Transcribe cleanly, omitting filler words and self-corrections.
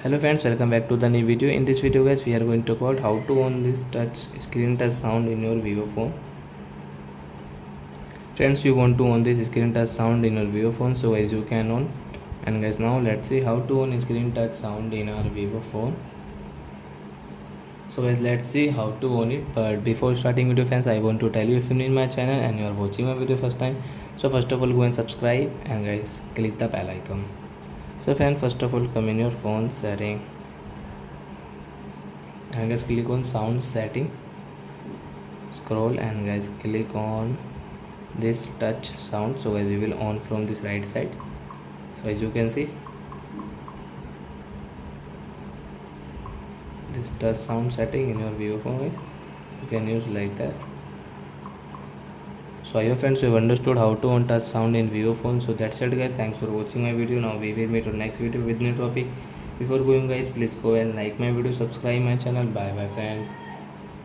Hello friends, welcome back to the new video. In this video guys, we are going to talk about how to on this screen touch sound in your Vivo phone. Friends, you want to on this screen touch sound in your Vivo phone, so guys you can on. And guys, now let's see how to on screen touch sound in our Vivo phone. So guys, let's see how to on it. But before starting video friends, I want to tell you, if you're new in my channel and you are watching my video first time, so first of all go and subscribe, and guys click the bell icon. So friends, first of all come in your phone setting and guys click on sound setting, scroll and guys click on this touch sound. So guys we will on from this right side. So as you can see, this touch sound setting in your Vivo phone guys, you can use like that. So I hope friends you have understood how to on touch sound in Vivo phone. So that's it guys, thanks for watching my video. Now we will meet on next video with new topic. Before going guys, please go and like my video, subscribe my channel. Bye bye friends.